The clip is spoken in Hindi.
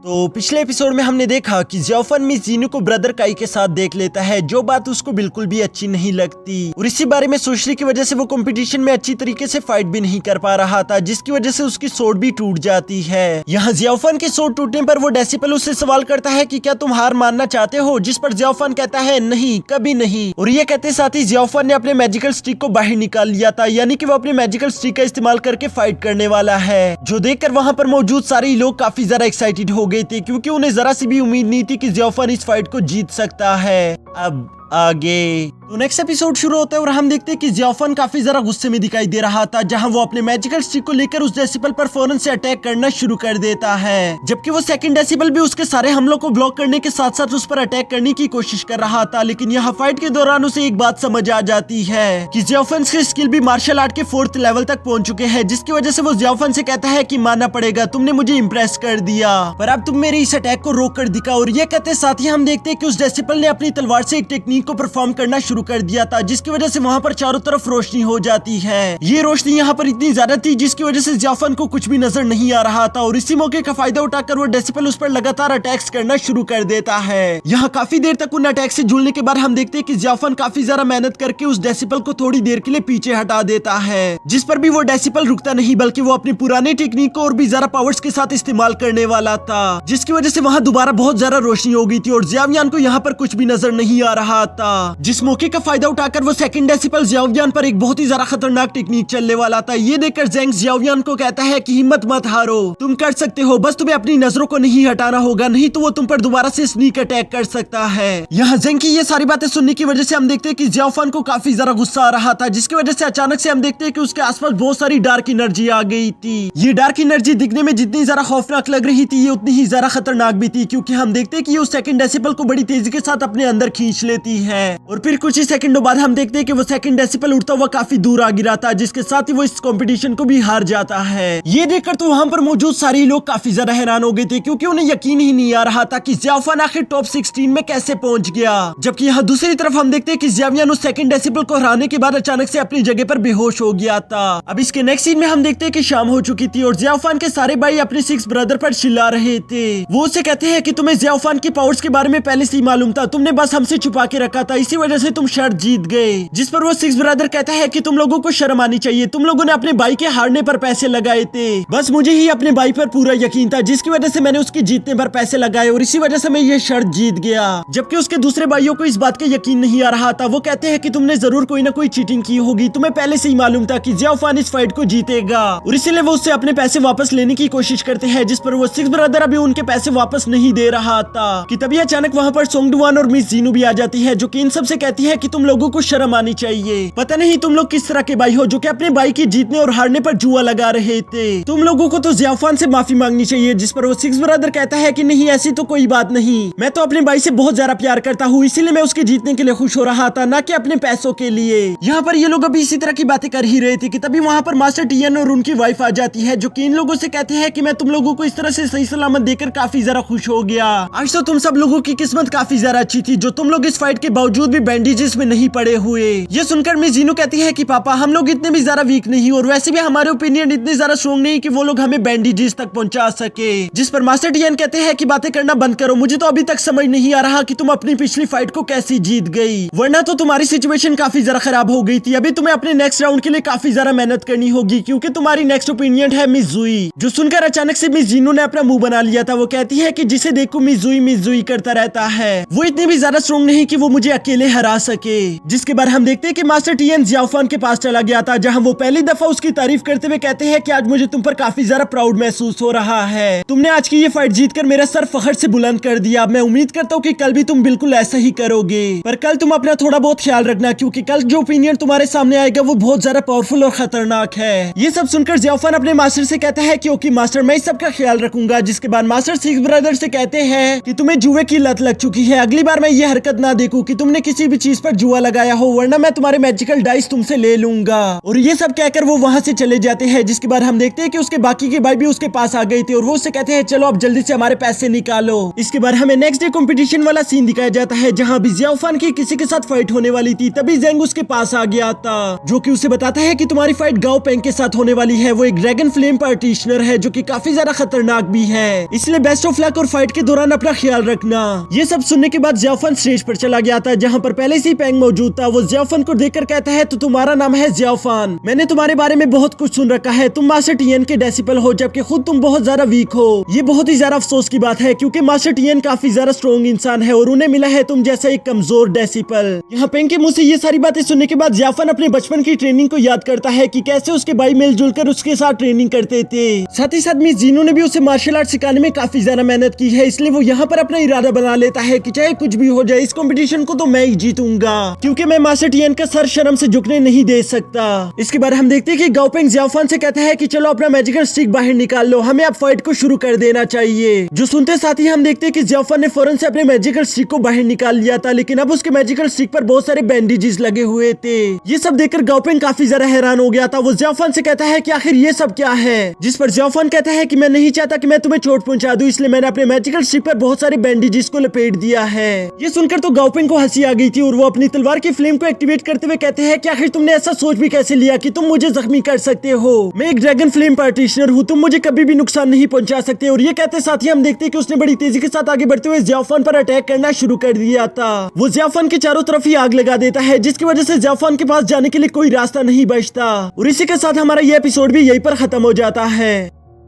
तो पिछले एपिसोड में हमने देखा कि जियाओफन मिस जीनू को ब्रदर काई के साथ देख लेता है, जो बात उसको बिल्कुल भी अच्छी नहीं लगती और इसी बारे में सोचने की वजह से वो कंपटीशन में अच्छी तरीके से फाइट भी नहीं कर पा रहा था, जिसकी वजह से उसकी सोड भी टूट जाती है। यहाँ जियाओफन की सोड टूटने पर वो डेसिपल उससे सवाल करता है कि क्या तुम हार मानना चाहते हो, जिस पर जियाओफन कहता है नहीं, कभी नहीं। और ये कहते साथ ही जियाओफन ने अपने मैजिकल स्टिक को बाहर निकाल लिया था, यानी कि वो अपने मैजिकल स्टिक का इस्तेमाल करके फाइट करने वाला है, जो देखकर वहाँ पर मौजूद सारे लोग काफी ज्यादा एक्साइटेड हो गए थे, क्योंकि उन्हें जरा सी भी उम्मीद नहीं थी कि जियाओफन इस फाइट को जीत सकता है। अब आगे तो नेक्स्ट एपिसोड शुरू होता है और हम देखते हैं कि जियाओफन काफी जरा गुस्से में दिखाई दे रहा था, जहां वो अपने मैजिकल स्टिक को लेकर उस डेसिबल पर फौरन से अटैक करना शुरू कर देता है, जबकि वो सेकंड डेसिबल भी उसके सारे हमलों को ब्लॉक करने के साथ साथ उस पर अटैक करने की कोशिश कर रहा था। लेकिन यहाँ फाइट के दौरान उसे एक बात समझ आ जाती है कि जियाओफन के स्किल भी मार्शल आर्ट के 4th लेवल तक पहुंच चुके हैं, जिसकी वजह से वो जियाओफन से कहता है कि मानना पड़ेगा, तुमने मुझे इम्प्रेस कर दिया, पर अब तुम मेरे इस अटैक को रोक कर दिखाओ। और ये कहते साथ ही हम देखते हैं कि उस डेसिबल ने अपनी तलवार से एक टेक्निक को परफॉर्म करना शुरू कर दिया था, जिसकी वजह से वहाँ पर चारों तरफ रोशनी हो जाती है। ये रोशनी यहाँ पर इतनी ज्यादा थी जिसकी वजह से जियाओफन को कुछ भी नजर नहीं आ रहा था, और इसी मौके का फायदा उठाकर वो डेसिबल उस पर लगातार अटैक्स करना शुरू कर देता है। यहाँ काफी देर तक उन अटैक से जुड़ने के बाद हम देखते हैं कि जियाओफन काफी ज्यादा मेहनत करके उस डेसिबल को थोड़ी देर के लिए पीछे हटा देता है, जिस पर भी वो डेसिबल रुकता नहीं, बल्कि वो अपनी पुरानी टेक्निक को और भी ज्यादा पावर्स के साथ इस्तेमाल करने वाला था, जिसकी वजह से वहाँ दोबारा बहुत ज्यादा रोशनी हो गई थी और जियाओयान को यहाँ पर कुछ भी नजर नहीं आ रहा था। जिस मौके का फायदा उठाकर वो सेकंड डेसिबल जियाओयान पर एक बहुत ही ज्यादा खतरनाक टेक्निक चलने वाला था। ये देखकर जेंग जियाओयान को कहता है कि हिम्मत मत हारो, तुम कर सकते हो, बस तुम्हें अपनी नजरों को नहीं हटाना होगा, नहीं तो वो तुम पर दोबारा से स्नीक अटैक कर सकता है। यहाँ जेंग की ये सारी बातें सुनने की वजह से हम देखते हैं कि जियाओफन को काफी ज्यादा गुस्सा आ रहा था, जिसकी वजह से अचानक से हम देखते हैं कि उसके आसपास बहुत सारी डार्क एनर्जी आ गई थी। ये डार्क एनर्जी दिखने में जितनी ज्यादा खौफनाक लग रही थी, ये उतनी ही ज्यादा खतरनाक भी थी, क्योंकि हम देखते हैं कि ये उस सेकंड डेसिबल को बड़ी तेजी के साथ अपने अंदर खींच लेती है। और फिर कुछ ही सेकंडों बाद हम देखते हैं कि वो सेकंड डेसिबल उड़ता हुआ काफी दूर आ गिरा था, जिसके साथ ही वो इस कंपटीशन को भी हार जाता है। ये देखकर तो वहां पर मौजूद सारे लोग काफी ज्यादा हैरान हो गए थे, क्योंकि उन्हें यकीन ही नहीं आ रहा था कि जियाओफन आखिर टॉप 16 में कैसे पहुंच गया। जबकि यहाँ दूसरी तरफ हम देखते हैं कि जियाओयान उस सेकंड डेसिबल को हराने के बाद अचानक से अपनी जगह पर बेहोश हो गया था। अब इसके नेक्स्ट सीन में हम देखते हैं कि शाम हो चुकी थी और जियाओफन के सारे भाई अपने 6 ब्रदर पर चिल्ला रहे थे। वो उससे कहते हैं कि तुम्हें जियाओफन की पावर्स के बारे में पहले से ही मालूम था, तुमने बस हमसे छुपा के रखा था, इसी वजह से तुम शर्त जीत गए। जिस पर वो 6 ब्रदर कहता है कि तुम लोगों को शर्म आनी चाहिए, तुम लोगों ने अपने भाई के हारने पर पैसे लगाए थे, बस मुझे ही अपने भाई पर पूरा यकीन था, जिसकी वजह से मैंने उसके जीतने पर पैसे लगाए और इसी वजह से मैं ये शर्त जीत गया। जबकि उसके दूसरे भाइयों को इस बात का यकीन नहीं आ रहा था। वो कहते हैं कि तुमने जरूर कोई ना कोई चीटिंग की होगी, तुम्हें पहले से ही मालूम था कि जियाओफन इस फाइट को जीतेगा, और इसीलिए वो उससे अपने पैसे वापस लेने की कोशिश करते हैं, जिस पर वो 6 ब्रदर अभी उनके पैसे वापस नहीं दे रहा था कि तभी अचानक वहाँ पर सोंगडुआन और मिस जीनू भी आ जाती है, जो कि इन सब से कहती है कि तुम लोगों को शर्म आनी चाहिए, पता नहीं तुम लोग किस तरह के भाई हो जो कि अपने भाई की जीतने और हारने पर जुआ लगा रहे थे, तुम लोगों को तो जियाओफन से माफी मांगनी चाहिए। जिस पर वो 6 ब्रदर कहता है कि नहीं, ऐसी तो कोई बात नहीं, मैं तो अपने भाई से बहुत ज्यादा प्यार करता हूँ, इसीलिए मैं उसके जीतने के लिए खुश हो रहा था, ना कि अपने पैसों के लिए। यहाँ पर ये लोग अभी इसी तरह की बातें कर ही रहे थे कि तभी वहाँ पर मास्टर टियन और उनकी वाइफ आ जाती है, जो कि इन लोगों से कहते हैं कि मैं तुम लोगों को इस तरह से सही सलामत देकर काफी ज्यादा खुश हो गया। आज तो तुम सब लोगों की किस्मत काफी ज्यादा अच्छी थी, जो तुम लोग इस फाइट के बावजूद भी बैंडेजेस में नहीं पड़े हुए। ये सुनकर मिस जीनू कहती है कि पापा, हम लोग इतने भी ज्यादा वीक नहीं, और वैसे भी हमारे ओपिनियन इतने ज्यादा स्ट्रॉन्ग नहीं कि वो लोग हमें बैंडेजेस तक पहुंचा सके। जिस पर मास्टर टियन कहते हैं कि बातें करना बंद करो, मुझे तो अभी तक समझ नहीं आ रहा कि तुम अपनी पिछली फाइट को कैसे जीत गई, वरना तो तुम्हारी सिचुएशन काफी ज्यादा खराब हो गई थी। अभी तुम्हें अपने नेक्स्ट राउंड के लिए काफी ज्यादा मेहनत करनी होगी, क्योंकि तुम्हारी नेक्स्ट ओपिनियन है मिस जुई। जो सुनकर अचानक से मिस जीनू ने अपना मुंह बना लिया था। वो कहती है कि जिसे देखो मिस जुई करता रहता है, वो इतनी भी ज्यादा स्ट्रॉन्ग नहीं कि वो मुझे अकेले हरा सके। जिसके बाद हम देखते हैं कि मास्टर टियन जियाओफन के पास चला गया था, जहां वो पहली दफा उसकी तारीफ करते हुए कहते हैं कि आज मुझे तुम पर काफी ज्यादा प्राउड महसूस हो रहा है, तुमने आज की ये फाइट जीतकर मेरा सर फखर से बुलंद कर दिया। मैं उम्मीद करता हूँ कि कल भी तुम बिल्कुल ऐसा ही करोगे, पर कल तुम अपना थोड़ा बहुत ख्याल रखना, क्योंकि कल जो ओपिनियन तुम्हारे सामने आएगा वो बहुत ज्यादा पावरफुल और खतरनाक है। ये सब सुनकर जियाओफन अपने मास्टर से कहता है कि ओके मास्टर, मैं इस सब का ख्याल रखूंगा। जिसके बाद मास्टर 6 ब्रदर से कहते हैं कि तुम्हें जुए की लत लग चुकी है, अगली बार मैं ये हरकत ना देखूं, हूँ कि तुमने किसी भी चीज पर जुआ लगाया हो, वरना मैं तुम्हारे मैजिकल डाइस तुमसे ले लूंगा। और ये सब कहकर वो वहां से चले जाते हैं, जिसके बाद हम देखते हैं कि उसके बाकी के भाई भी उसके पास आ गए थे और वो उससे कहते हैं चलो अब जल्दी से हमारे पैसे निकालो। इसके बाद हमें नेक्स्ट डे कंपटीशन वाला सीन दिखाया जाता है, जहाँ भी जियाओफान की किसी के साथ फाइट होने वाली थी। तभी जेंग उसके पास आ गया था, जो कि उसे बताता है कि तुम्हारी फाइट गाओ पेंग के साथ होने वाली है। वो एक ड्रैगन फ्लेम प्रैक्टिशनर है जो कि काफी ज्यादा खतरनाक भी है, इसलिए बेस्ट ऑफ लक और फाइट के दौरान अपना ख्याल रखना। ये सब सुनने के बाद जियाओफान स्टेज पर चला गया था, जहाँ पर पहले से ही पेंग मौजूद था। वो जियाओफान को देखकर कहता है तो तुम्हारा नाम है जियाओफान, मैंने तुम्हारे बारे में बहुत कुछ सुन रखा है। तुम मास्टर टियन के डेसिपल हो, जबकि खुद तुम बहुत ज्यादा वीक हो। ये बहुत ही ज्यादा अफसोस की बात है, क्योंकि मास्टर टियन काफी ज्यादा स्ट्रॉन्ग इंसान है और उन्हें मिला है तुम जैसा एक कमजोर डेसिपल। यहाँ पेंग के मुंह से ये सारी बातें सुनने के बाद जियाओफान अपने बचपन की ट्रेनिंग को याद करता है कि कैसे उसके भाई मिलजुल कर उसके साथ ट्रेनिंग करते थे। साथ ही साथ मिस जीनू ने भी उसे मार्शल आर्ट सिखाने में काफी ज्यादा मेहनत की है, इसलिए वो यहाँ पर अपना इरादा बना लेता है कि चाहे कुछ भी हो जाए इस कंपटीशन को तो मैं ही जीतूंगा, क्योंकि मैं मास्टर टियन का सर शर्म से झुकने नहीं दे सकता। इसके बाद हम देखते हैं कि गाओ पेंग जियाओफान से कहता है कि चलो अपना मैजिकल स्टिक बाहर निकाल लो, हमें अब फाइट को शुरू कर देना चाहिए। जो सुनते साथ ही हम देखते हैं कि जियाओफान ने फौरन से अपने मैजिकल स्टिक को बाहर निकाल लिया था, लेकिन अब उसके मैजिकल स्टिक पर बहुत सारे बैंडेजेस लगे हुए थे। ये सब देखकर गाओ पेंग काफी ज्यादा हैरान हो गया था। वो जियाओफान से कहता है कि आखिर ये सब क्या है, जिस पर जियाओफान कहता है कि मैं नहीं चाहता कि मैं तुम्हें चोट पहुंचा दूं, इसलिए मैंने अपने मैजिकल स्टिक पर बहुत सारे बैंडेजेस को लपेट दिया है। ये सुनकर तो गाओ पेंग को हंसी आ गई थी और वो अपनी तलवार की फ्लेम को एक्टिवेट करते हुए कहते हैं कि आखिर तुमने ऐसा सोच भी कैसे लिया कि तुम मुझे जख्मी कर सकते हो। मैं एक ड्रैगन फ्लेम प्रैक्टिशनर हूँ, तुम मुझे कभी भी नुकसान नहीं पहुंचा सकते। और ये कहते साथ ही हम देखते हैं कि उसने बड़ी तेजी के साथ आगे बढ़ते हुए जियाओफान पर अटैक करना शुरू कर दिया था। वो जियाओफान के चारों तरफ ही आग लगा देता है, जिसकी वजह से जियाओफान के पास जाने के लिए कोई रास्ता नहीं बचता। और इसी के साथ हमारा ये एपिसोड भी यहीं पर खत्म हो जाता है।